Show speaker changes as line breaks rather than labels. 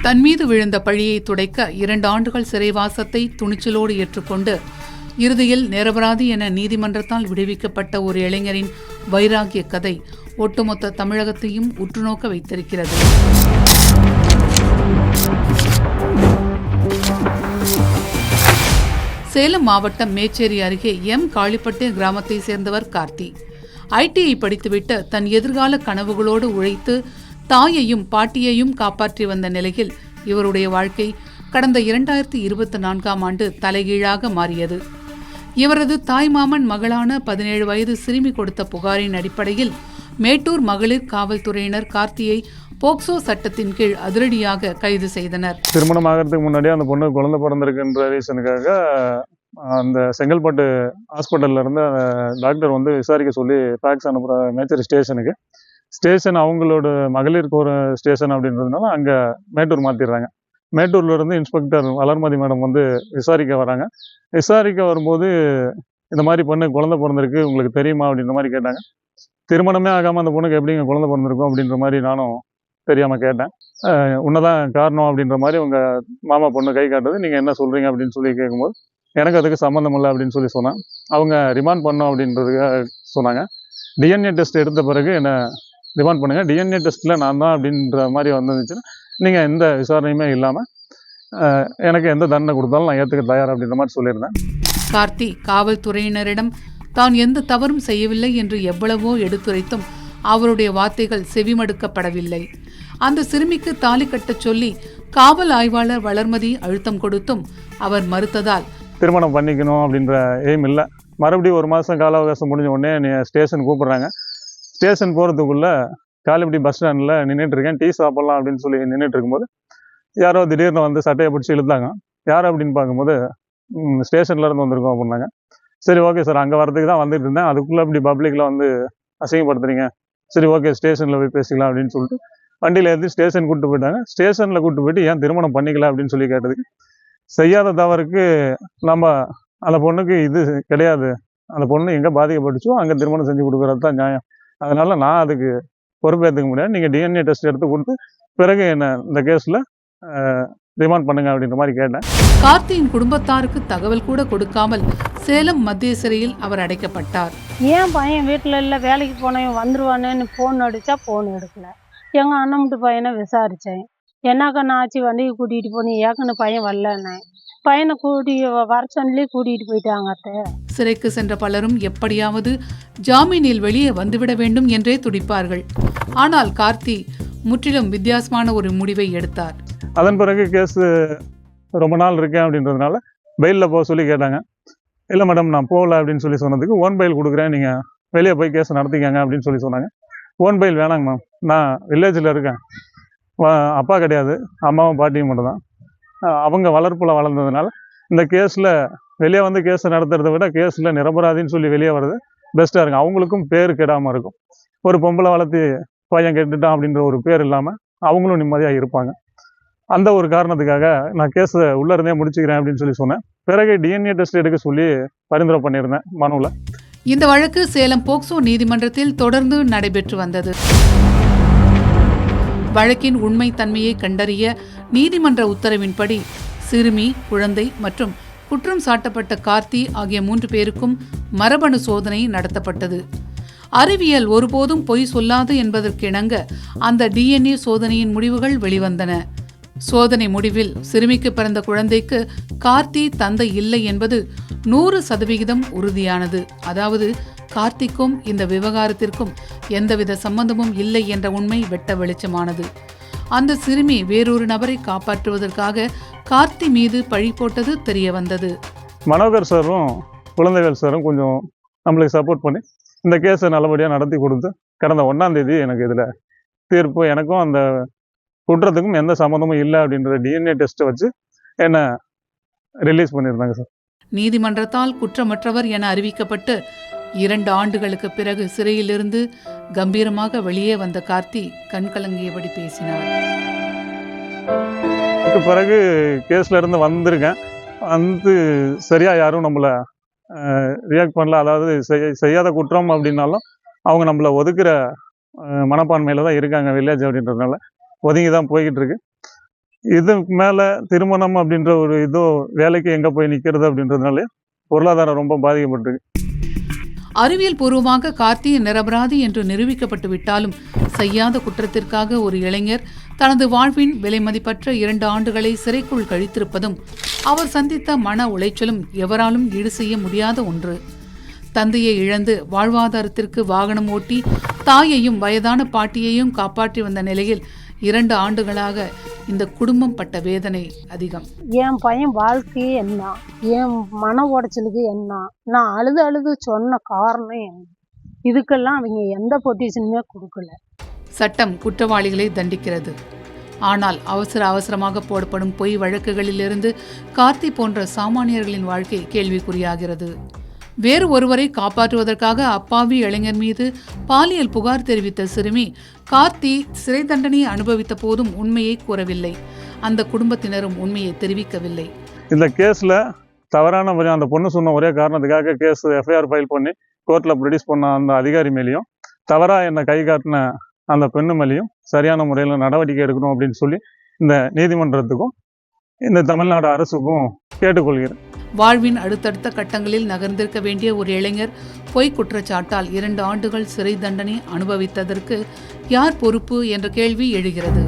தன் மீது விழுந்த பழியை துடைக்க 2 ஆண்டுகள் சிறைவாசத்தை துணிச்சலோடு ஏற்றுக்கொண்டு இறுதியில் நிரபராதி என நீதிமன்றத்தால் விடுவிக்கப்பட்ட ஒரு இளைஞரின் வைராகிய கதை ஒட்டுமொத்த தமிழகத்தையும் உற்றுநோக்க வைத்திருக்கிறது. சேலம் மாவட்டம் மேச்சேரி அருகே காளிப்பட்டு கிராமத்தை சேர்ந்தவர் கார்த்தி. ஐடிஐ படித்துவிட்டு தன் எதிர்கால கனவுகளோடு உழைத்து தாயையும் பாட்டியையும் காப்பாற்றி வந்த நிலையில் இவருடைய வாழ்க்கை கடந்த 2024ஆம் ஆண்டு தலைகீழாக மாறியது. இவரது தாய்மாமன் மகளான 17 வயது சிறுமி கொடுத்த புகாரின் அடிப்படையில் மேட்டூர் மகளிர் காவல்துறையினர் கார்த்தியை போக்சோ சட்டத்தின் கீழ் அதிரடியாக கைது செய்தனர்.
திருமணம் ஆகிறதுக்கு முன்னாடியே அந்த பொண்ணு குழந்தை பிறந்திருக்குன்ற ரீசனுக்காக அந்த செங்கல்பட்டு ஹாஸ்பிட்டல்ல இருந்து டாக்டர் விசாரிக்க சொல்லி ஃபேக்ஸ் அனுப்புகிற மேச்சேரி ஸ்டேஷன் அவங்களோட மகளிர் போகிற ஸ்டேஷன் அப்படின்றதுனால அங்கே மேட்டூர் மாற்றிடுறாங்க. மேட்டூர்ல இருந்து இன்ஸ்பெக்டர் வளர்மதி மேடம் விசாரிக்க வராங்க. விசாரிக்க வரும்போது இந்த மாதிரி பொண்ணு குழந்தை பிறந்திருக்கு, உங்களுக்கு தெரியுமா அப்படின்ற மாதிரி கேட்டாங்க. திருமணமே ஆகாமல் அந்த பொண்ணுக்கு எப்படிங்க குழந்தை பிறந்திருக்கும் அப்படின்ற மாதிரி நானும் தெரியாமல் கேட்டேன். உன்னதான் காரணம் அப்படின்ற மாதிரி உங்கள் மாமா பொண்ணு கை காட்டுது, நீங்கள் என்ன சொல்கிறீங்க அப்படின்னு சொல்லி கேட்கும்போது எனக்கு அதுக்கு சம்மந்தம் இல்லை அப்படின்னு சொல்லி சொன்னேன். அவங்க ரிமாண்ட் பண்ணோம் அப்படின்றதுக்காக சொன்னாங்க. டிஎன்ஏ டெஸ்ட் எடுத்த பிறகு என்ன ரிமாண்ட் பண்ணுங்க, டிஎன்ஏ டெஸ்ட்டில் நான் தான் அப்படின்ற மாதிரி வந்துச்சுன்னா நீங்கள் எந்த விசாரணையுமே இல்லாமல் எனக்கு எந்த தண்டனை கொடுத்தாலும் நான் ஏற்றுக்க தயார் அப்படின்ற மாதிரி சொல்லியிருந்தேன்.
கார்த்தி காவல்துறையினரிடம் தான் எந்த தவறும் செய்யவில்லை என்று எவ்வளவோ எடுத்துரைத்தும் அவருடைய வார்த்தைகள் செவிமடுக்கப்படவில்லை. அந்த சிறுமிக்கு தாலி கட்டச் சொல்லி காவல் ஆய்வாளர் வளர்மதி அழுத்தம் கொடுத்தும் அவர் மறுத்ததால்
திருமணம் பண்ணிக்கணும் அப்படின்ற எய்ம் இல்லை. மறுபடியும் 1 மாதம் கால அவகாசம் முடிஞ்ச உடனே நீ ஸ்டேஷன் கூப்பிட்றாங்க. ஸ்டேஷன் போகிறதுக்குள்ளே காலிப்பட்டி பஸ் ஸ்டாண்டில் நின்றுட்டுருக்கேன், டீ சாப்பிட்லாம் அப்படின்னு சொல்லி நின்றுட்டு இருக்கும்போது யாரோ திடீர்னு சட்டையை பிடிச்சி இழுத்தாங்க. யார் அப்படின்னு பார்க்கும்போது ஸ்டேஷன்லேருந்து வந்திருக்கோம் அப்படின்னாங்க. சரி ஓகே சார், அங்கே வரதுக்கு தான் வந்துட்டு இருந்தேன், அதுக்குள்ளே இப்படி பப்ளிக்கில் அசிங்கப்படுத்துறீங்க, சரி ஓகே ஸ்டேஷனில் போய் பேசிக்கலாம் அப்படின்னு சொல்லிட்டு வண்டியில் ஏற்றி ஸ்டேஷன் கூப்பிட்டு போயிட்டாங்க. ஸ்டேஷனில் கூப்பிட்டு போயிட்டு ஏன் திருமணம் பண்ணிக்கல அப்படின்னு சொல்லி கேட்டதுக்கு, செய்யாத தவறுக்கு நம்ம அந்த பொண்ணுக்கு இது கிடையாது, அந்த பொண்ணு எங்கே பாதிக்கப்பட்டுச்சோ அங்கே திருமணம் செஞ்சு கொடுக்குறது தான் நியாயம், அதனால நான் அதுக்கு பொறுப்பேற்றுக்க முடியாது, நீங்கள் டிஎன்ஏ டெஸ்ட் எடுத்து கொடுத்து பிறகு என்ன இந்த கேஸில் ரிமாண்ட் பண்ணுங்க அப்படின்ற மாதிரி கேட்டேன்.
கார்த்தியின் குடும்பத்தாருக்கு தகவல் கூட கொடுக்காமல் சேலம் மத்திய சிறையில் அவர் அடைக்கப்பட்டார்.
ஏன் பையன் வீட்டில் இல்லை, வேலைக்கு போனவன் வந்துருவானேன்னு ஃபோன் அடித்தா ஃபோன் எடுக்கல. எங்கள் அண்ணன் பையனை விசாரித்தேன், என்னக்கண்ணா ஆச்சு வண்டிக்கு கூட்டிகிட்டு போனேன், ஏக்கன்னு பையன் வரலன்னு பையனை வர சொல்லி கூட்டிகிட்டு போயிட்டாங்க.
சிறைக்கு சென்ற பலரும் எப்படியாவது ஜாமீனில் வெளியே வந்துவிட வேண்டும் என்றே துடிப்பார்கள். ஆனால் கார்த்தி முற்றிலும் வித்தியாசமான ஒரு முடிவை எடுத்தார்.
அதன் பிறகு கேஸ் ரொம்ப நாள் இருக்கேன் அப்படின்றதுனால பெயிலில் போக சொல்லி கேட்டாங்க. இல்லை மேடம் நான் போகல அப்படின்னு சொல்லி சொன்னதுக்கு ஓன் பெயில் கொடுக்குறேன், நீங்கள் வெளியே போய் கேஸ் நடத்திக்கங்க அப்படின்னு சொல்லி சொன்னாங்க. ஓன் பெயில் வேணாங்க மேம், நான் வில்லேஜில் இருக்கேன், அப்பா கிடையாது, அம்மாவும் பாட்டியும் மட்டும் தான், அவங்க வளர்ப்பில் வளர்ந்ததுனால இந்த கேஸில் வெளியே கேஸை நடத்துறதை விட கேஸில் நிரபராதின்னு சொல்லி வெளியே வர்றது பெஸ்ட்டாக இருக்கும், அவங்களுக்கும் பேர் கெடாமல் இருக்கும். ஒரு பொம்பளை வளர்த்து பையன் கெட்டுட்டான் அப்படின்ற ஒரு பேர் இல்லாமல் அவங்களும் நிம்மதியாக இருப்பாங்க. அந்த ஒரு காரணத்துக்காக நான் கேஸை உள்ளே முடிச்சுக்கிறேன் அப்படின்னு சொல்லி சொன்னேன். பிறகு டிஎன்ஏ டெஸ்ட் எடுக்க சொல்லி பரிந்துரை பண்ணியிருந்தேன் மனுவில்.
இந்த வழக்கு சேலம் போக்சோ நீதிமன்றத்தில் தொடர்ந்து நடைபெற்று வந்தது. வழக்கின் உண்மை தன்மையை கண்டறிய நீதிமன்ற உத்தரவின்படி சிறுமி, குழந்தை மற்றும் குற்றம் சாட்டப்பட்ட கார்த்தி ஆகிய 3 பேருக்கும் மரபணு சோதனை நடத்தப்பட்டது. அறிவியல் ஒருபோதும் பொய் சொல்லாது என்பதற்கிணங்க அந்த டிஎன்ஏ சோதனையின் முடிவுகள் வெளிவந்தன. சோதனை முடிவில் சிறுமிக்கு பிறந்த குழந்தைக்கு கார்த்தி தந்தை இல்லை என்பது 100% உறுதியானது. அதாவது கார்த்திக்கும் இந்த விவகாரத்திற்கும் எந்தவித சம்பந்தமும் இல்லை என்ற உண்மை வெட்ட வெளிச்சமானது. அந்த சிறுமி வேறொரு நபரை காப்பாற்றுவதற்காக கார்த்தி மீது பழி போட்டது தெரிய வந்தது.
மனோகர் சாரும் குழந்தைகள் சாரும் கொஞ்சம் நம்மளுக்கு சப்போர்ட் பண்ணி இந்த கேஸை நல்லபடியாக நடத்தி கொடுத்து கடந்த 1ஆம் தேதி எனக்கு இதில் தீர்ப்பு, எனக்கும் அந்த குற்றத்துக்கும் எந்த சம்மந்தமும் இல்லை அப்படின்ற டிஎன்ஏ டெஸ்ட்டை வச்சு என்ன ரிலீஸ் பண்ணியிருந்தாங்க சார்.
நீதிமன்றத்தால் குற்றமற்றவர் என அறிவிக்கப்பட்டு 2 ஆண்டுகளுக்கு பிறகு சிறையிலிருந்து கம்பீரமாக வெளியே வந்த கார்த்தி கண்கலங்கியபடி பேசினார்.
பிறகு கேஸ்ல இருந்து வந்திருக்கேன், சரியா யாரும் நம்மளை ரியாக்ட் பண்ணல. அதாவது செய்யாத குற்றம் அப்படின்னாலும் அவங்க நம்மளை ஒதுக்குற மனப்பான்மையில தான் இருக்காங்க வில்லேஜ் அப்படின்றதுனால ஒதுங்கி தான் போய்கிட்டு இருக்கு. இதுக்கு மேல திருமணம் அப்படின்ற ஒரு இதோ வேலைக்கு எங்க போய் நிக்கிறது அப்படின்றதுனால பொருளாதாரம் ரொம்ப பாதிக்கப்பட்டிருக்கு.
அறிவியல் பூர்வமாக கார்த்தி நிரபராதி என்று நிரூபிக்கப்பட்டு விட்டாலும் செய்யாத குற்றத்திற்காக ஒரு இளைஞர் தனது வாழ்வின் விலைமதிப்பற்ற 2 ஆண்டுகளை சிறைக்குள் கழித்திருப்பதும் அவர் சந்தித்த மன உளைச்சலும் எவராலும் ஈடு செய்ய முடியாத ஒன்று. தந்தையை இழந்து வாழ்வாதாரத்திற்கு வாகனம் ஓட்டி தாயையும் வயதான பாட்டியையும் காப்பாற்றி வந்த நிலையில் 2 ஆண்டுகளாக இந்த குடும்பம் பட்ட வேதனை அதிகம்.
என் பையன் வாழ்க்கையே என்ன, என் மன உடைச்சலுக்கு என்ன, நான் அழுது சொன்ன காரணம் என்ன, இதுக்கெல்லாம் அவங்க எந்த பொசிஷனுமே கொடுக்கல.
சட்டம் குற்றவாளிகளை தண்டிக்கிறது. ஆனால் அவசரமாக போடப்படும் பொய் வழக்குகளிலிருந்து கார்த்தி போன்ற சாமானியர்களின் வாழ்க்கை கேள்விக்குறியாகிறது. வேறு ஒருவரை காப்பாற்றுவதற்காக அப்பாவி இளைஞர் மீது பாலியல் புகார் தெரிவித்த சிறுமி கார்த்தி சிறை தண்டனையை அனுபவித்த போதும் உண்மையை கூறவில்லை. அந்த குடும்பத்தினரும் உண்மையை தெரிவிக்கவில்லை.
இந்த கேஸ்ல தவறான அந்த பொண்ணு சொன்ன ஒரே காரணத்துக்காக கேஸ் எஃப்ஐஆர் ஃபைல் பண்ணி கோர்ட்ல ப்ரொடியூஸ் பண்ண அந்த அதிகாரி மேலேயும் தவறா என்னை கை காட்டின அந்த பெண்ணு மேலேயும் சரியான முறையில் நடவடிக்கை எடுக்கணும் அப்படின்னு சொல்லி இந்த நீதிமன்றத்துக்கும் இந்த தமிழ்நாடு அரசுக்கும் கேட்டுக்கொள்கிறேன்.
வாழ்வின் அடுத்தடுத்த கட்டங்களில் நகர்ந்திருக்க வேண்டிய ஒரு இளைஞர் பொய் குற்றச்சாட்டால் 2 ஆண்டுகள் சிறை தண்டனை அனுபவித்ததற்கு யார் பொறுப்பு என்ற கேள்வி எழுகிறது.